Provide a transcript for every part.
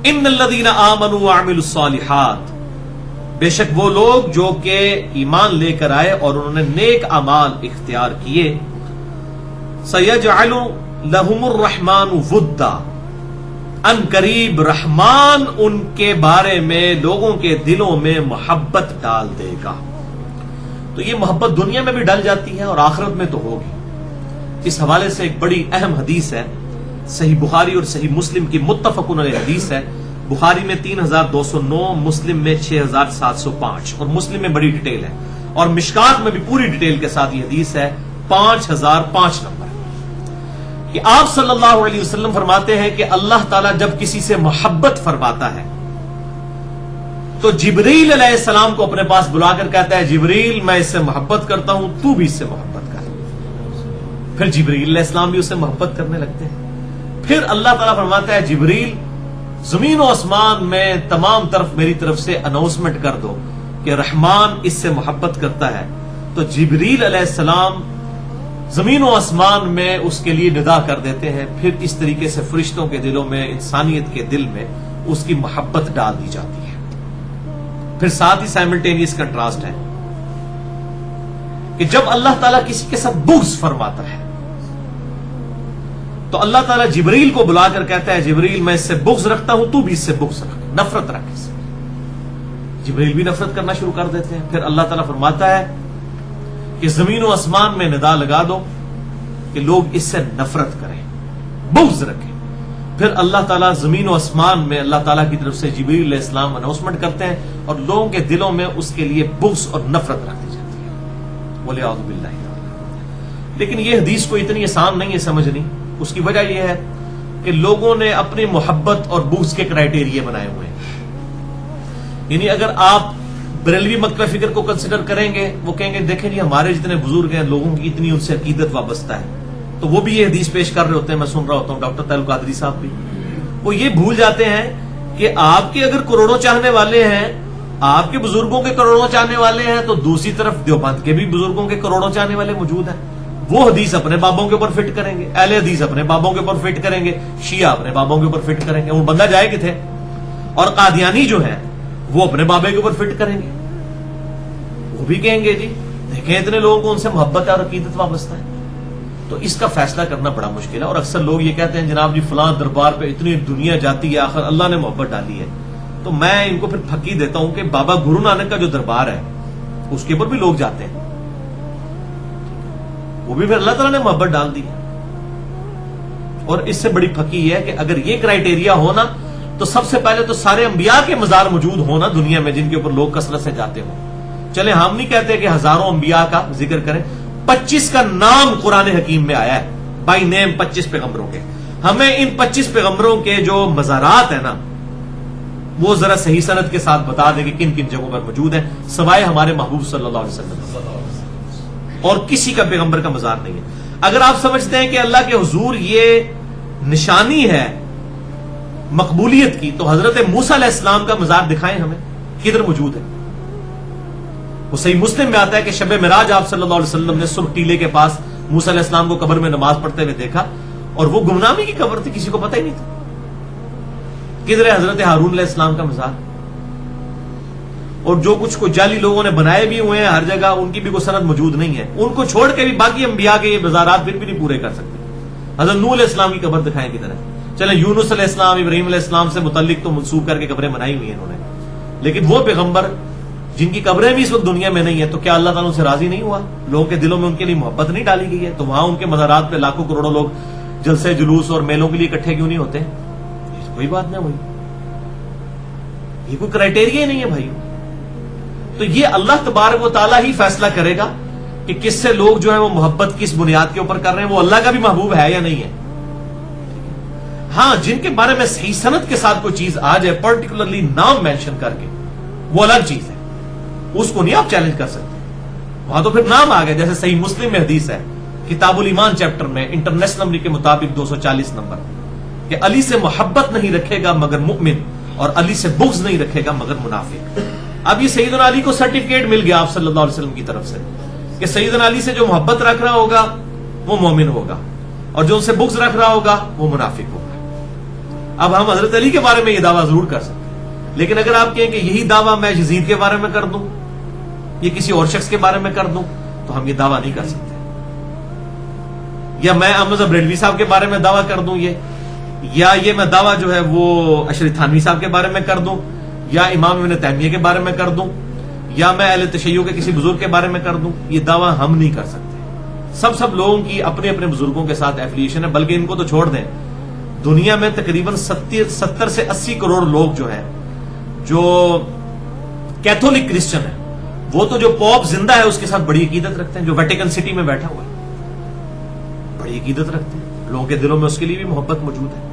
ان الذین آمنوا وعملوا الصالحات، بے شک وہ لوگ جو کہ ایمان لے کر آئے اور انہوں نے نیک اعمال اختیار کیے، سیجعل لہم الرحمن ودا، ان قریب رحمان ان کے بارے میں لوگوں کے دلوں میں محبت ڈال دے گا۔ تو یہ محبت دنیا میں بھی ڈل جاتی ہے اور آخرت میں تو ہوگی۔ اس حوالے سے ایک بڑی اہم حدیث ہے، صحیح بخاری اور صحیح مسلم کی متفقن علیہ حدیث ہے۔ بخاری میں 3209، مسلم میں 6705، اور مسلم میں بڑی ڈیٹیل ہے، اور مشکات میں بھی پوری ڈیٹیل کے ساتھ یہ حدیث ہے 5005 نمبر، کہ آپ صلی اللہ علیہ وسلم فرماتے ہیں کہ اللہ تعالیٰ جب کسی سے محبت فرماتا ہے تو جبریل علیہ السلام کو اپنے پاس بلا کر کہتا ہے، جبریل میں اس سے محبت کرتا ہوں، تو بھی اس سے محبت کر۔ پھر جبریل علیہ السلام بھی اس سے محبت کرنے لگتے ہیں۔ پھر اللہ تعالیٰ فرماتا ہے، جبریل زمین و آسمان میں تمام طرف میری طرف سے اناؤنسمنٹ کر دو کہ رحمان اس سے محبت کرتا ہے۔ تو جبریل علیہ السلام زمین و آسمان میں اس کے لیے ندا کر دیتے ہیں۔ پھر اس طریقے سے فرشتوں کے دلوں میں، انسانیت کے دل میں اس کی محبت ڈال دی جاتی ہے۔ پھر ساتھ ہی سائملٹینیس کنٹراسٹ ہے کہ جب اللہ تعالیٰ کسی کے ساتھ بغض فرماتا ہے تو اللہ تعالیٰ جبریل کو بلا کر کہتا ہے، جبریل میں اس سے بغض رکھتا ہوں، تو بھی اس سے بغض رکھ، نفرت رکھ اس سے۔ جبریل بھی نفرت کرنا شروع کر دیتے ہیں۔ پھر اللہ تعالیٰ فرماتا ہے کہ زمین و آسمان میں ندا لگا دو کہ لوگ اس سے نفرت کریں، بغض رکھیں۔ پھر اللہ تعالیٰ زمین و آسمان میں اللہ تعالیٰ کی طرف سے جبریل علیہ السلام اناؤنسمنٹ کرتے ہیں اور لوگوں کے دلوں میں اس کے لیے بغض اور نفرت رکھ دی جاتی ہے، وَلِعَوْذُ بِاللَّهِ۔ لیکن یہ حدیث کو اتنی آسان نہیں ہے سمجھنی۔ اس کی وجہ یہ ہے کہ لوگوں نے اپنی محبت اور بغض کے کرائیٹیریا بنائے ہوئے ہیں۔ یعنی اگر آپ بریلوی مکتبہ فکر کو کنسیڈر کریں گے، وہ کہیں گے دیکھیں جی ہمارے جتنے بزرگ ہیں، لوگوں کی اتنی ان سے عقیدت وابستہ ہے، تو وہ بھی یہ حدیث پیش کر رہے ہوتے ہیں۔ میں سن رہا ہوتا ہوں ڈاکٹر طاہر القادری صاحب بھی، وہ یہ بھول جاتے ہیں کہ آپ کے اگر کروڑوں چاہنے والے ہیں، آپ کے بزرگوں کے کروڑوں چاہنے والے ہیں، تو دوسری طرف دیوبند کے بھی بزرگوں کے کروڑوں چاہنے والے موجود ہیں۔ وہ حدیث اپنے بابوں کے اوپر فٹ کریں گے، اہل حدیث اپنے بابوں کے اوپر فٹ کریں گے، شیعہ اپنے بابوں کے اوپر فٹ کریں گے، وہ بندہ جائے کتنے؟ اور قادیانی جو ہیں وہ اپنے بابے کے اوپر فٹ کریں گے، وہ بھی کہیں گے جی دیکھیں اتنے لوگوں کو ان سے محبت ہے اور عقیدت وابستہ ہے۔ تو اس کا فیصلہ کرنا بڑا مشکل ہے، اور اکثر لوگ یہ کہتے ہیں جناب جی فلاں دربار پہ اتنی دنیا جاتی ہے، آخر اللہ نے محبت ڈالی ہے۔ تو میں ان کو پھر پھکی دیتا ہوں کہ بابا گرو نانک کا جو دربار ہے اس کے اوپر بھی لوگ جاتے ہیں، وہ بھی پھر اللہ تعالیٰ نے محبت ڈال دی ہے۔ اور اس سے بڑی پھکی ہے کہ اگر یہ کرائیٹیریا ہونا تو سب سے پہلے تو سارے انبیاء کے مزار موجود ہونا دنیا میں جن کے اوپر لوگ کثرت سے جاتے ہوں۔ چلے ہم نہیں کہتے کہ ہزاروں انبیاء کا ذکر کریں، 25 کا نام قرآن حکیم میں آیا ہے بائی نیم، 25 پیغمبروں کے۔ ہمیں ان 25 پیغمبروں کے جو مزارات ہیں نا وہ ذرا صحیح سند کے ساتھ بتا دیں کہ کن کن جگہوں پر موجود ہیں، سوائے ہمارے محبوب صلی اللہ علیہ وسلم، اور کسی کا پیغمبر کا مزار نہیں ہے۔ اگر آپ سمجھتے ہیں کہ اللہ کے حضور یہ نشانی ہے مقبولیت کی، تو حضرت موسیٰ علیہ السلام کا مزار دکھائیں ہمیں، کدھر موجود ہے؟ وہ صحیح مسلم میں آتا ہے کہ شب معراج آپ صلی اللہ علیہ وسلم نے سرخ ٹیلے کے پاس موسیٰ علیہ السلام کو قبر میں نماز پڑھتے ہوئے دیکھا، اور وہ گمنامی کی قبر تھی، کسی کو پتہ ہی نہیں تھا۔ کدھر ہے حضرت ہارون علیہ السلام کا مزار؟ اور جو کچھ کو جعلی لوگوں نے بنائے بھی ہوئے ہیں ہر جگہ، ان کی بھی کوئی سند موجود نہیں ہے۔ ان کو چھوڑ کے بھی باقی انبیاء کے یہ مزارات پھر بھی نہیں پورے کر سکتے۔ حضرت نوح علیہ السلام کی قبر دکھائیں کدھر ہے؟ چلیں یونس علیہ السلام، ابراہیم علیہ السلام سے متعلق تو منسوب کر کے قبریں بنائی ہوئی ہیں انہوں نے، لیکن وہ پیغمبر جن کی قبریں بھی اس وقت دنیا میں نہیں ہے، تو کیا اللہ تعالیٰ ان سے راضی نہیں ہوا؟ لوگوں کے دلوں میں ان کے لیے محبت نہیں ڈالی گئی ہے؟ تو وہاں ان کے مزارات پہ لاکھوں کروڑوں لوگ جلسے جلوس اور میلوں کے لیے اکٹھے کیوں نہیں ہوتے؟ کوئی بات نہ ہوئی، یہ کوئی کرائیٹیریا ہی نہیں ہے بھائی۔ تو یہ اللہ تبارک و تعالیٰ ہی فیصلہ کرے گا کہ کس سے لوگ جو ہیں وہ محبت کس بنیاد کے اوپر کر رہے ہیں، وہ اللہ کا بھی محبوب ہے یا نہیں ہے۔ ہاں جن کے بارے میں صحیح سند کے ساتھ کوئی چیز آ جائے، پرٹیکولرلی نام مینشن کر کے، وہ الگ چیز ہے، اس کو نہیں آپ چیلنج کر سکتے۔ وہاں تو پھر نام آ گیا، جیسے صحیح مسلم میں حدیث ہے کتاب الایمان چیپٹر میں انٹرنیشنل نمبر کے مطابق 240 نمبر، کہ علی سے محبت نہیں رکھے گا مگر مؤمن، اور علی سے بغض نہیں رکھے گا مگر منافق۔ اب یہ سیدنا علی کو سرٹیفکیٹ مل گیا آپ صلی اللہ علیہ وسلم کی طرف سے کہ سیدنا علی سے جو محبت رکھ رہا ہوگا وہ مومن ہوگا، اور جو ان سے بغض رکھ رہا ہوگا وہ منافق ہوگا۔ اب ہم حضرت علی کے بارے میں یہ دعویٰ ضرور کر سکتے ہیں، لیکن اگر آپ کہیں کہ یہی دعویٰ میں یزید کے بارے میں کر دوں یا کسی اور شخص کے بارے میں کر دوں تو ہم یہ دعویٰ نہیں کر سکتے. یا میں احمد بریلوی صاحب کے بارے میں دعویٰ کر دوں یا یہ میں دعویٰ جو ہے وہ اشرف تھانوی صاحب کے بارے میں کر دوں یا امام ابن تیمیہ کے بارے میں کر دوں یا میں اہل تشیع کے کسی بزرگ کے بارے میں کر دوں، یہ دعویٰ ہم نہیں کر سکتے. سب لوگوں کی اپنے اپنے بزرگوں کے ساتھ ایفیلیشن ہے، بلکہ ان کو تو چھوڑ دیں، دنیا میں تقریباً 70 سے 80 کروڑ لوگ جو ہیں جو کیتھولک کرسچن ہیں، وہ تو جو پوپ زندہ ہے اس کے ساتھ بڑی عقیدت رکھتے ہیں، جو ویٹیکن سٹی میں بیٹھا ہوا ہے بڑی عقیدت رکھتے ہیں، لوگوں کے دلوں میں اس کے لیے بھی محبت موجود ہے.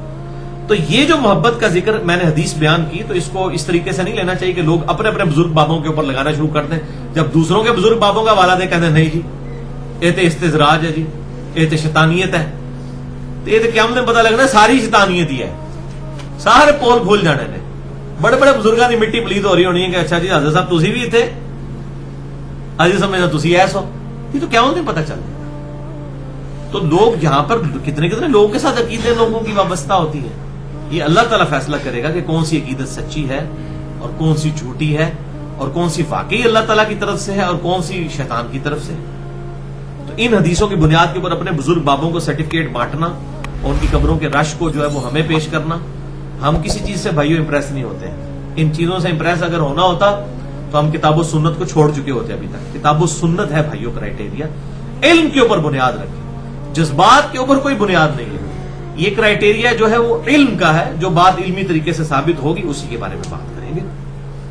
تو یہ جو محبت کا ذکر میں نے حدیث بیان کی تو اس کو اس طریقے سے نہیں لینا چاہیے کہ لوگ اپنے اپنے بزرگ بابوں کے اوپر لگانا شروع کر دیں، جب دوسروں کے بزرگ بابوں کا حوالہ دیں کہتے ہیں نہیں جی یہ تو استزراج ہے، جی یہ تو شیطانیت ہے. تو یہ تو قیامت میں پتہ لگنا ساری شیطانیت ہی ہے، سارے پول کھول جانے نے. بڑے بڑے بزرگاں کی مٹی پلیت ہو رہی ہونی ہے کہ اچھا جی حضرت صاحب تسی بھی تھے، عزیز سمجھنا تسی ایسو، یہ تو قیامت میں پتہ چل جائے. تو لوگ یہاں پر کتنے لوگوں کے ساتھ عقیدے لوگوں کی وابستہ ہوتی ہے، یہ اللہ تعالیٰ فیصلہ کرے گا کہ کون سی عقیدت سچی ہے اور کون سی جھوٹی ہے اور کون سی واقعی اللہ تعالیٰ کی طرف سے ہے اور کون سی شیطان کی طرف سے. تو ان حدیثوں کی بنیاد کے اوپر اپنے بزرگ بابوں کو سرٹیفکیٹ بانٹنا اور ان کی قبروں کے رش کو جو ہے وہ ہمیں پیش کرنا، ہم کسی چیز سے بھائیو امپریس نہیں ہوتے ہیں. ان چیزوں سے امپریس اگر ہونا ہوتا تو ہم کتاب و سنت کو چھوڑ چکے ہوتے ابھی تک. کتاب و سنت ہے بھائیو کرائٹیریا، علم کے اوپر بنیاد رکھیں، جذبات کے اوپر کوئی بنیاد نہیں ہے. یہ کرائٹیریا جو ہے وہ علم کا ہے، جو بات علمی طریقے سے ثابت ہوگی اسی کے بارے میں بات کریں گے.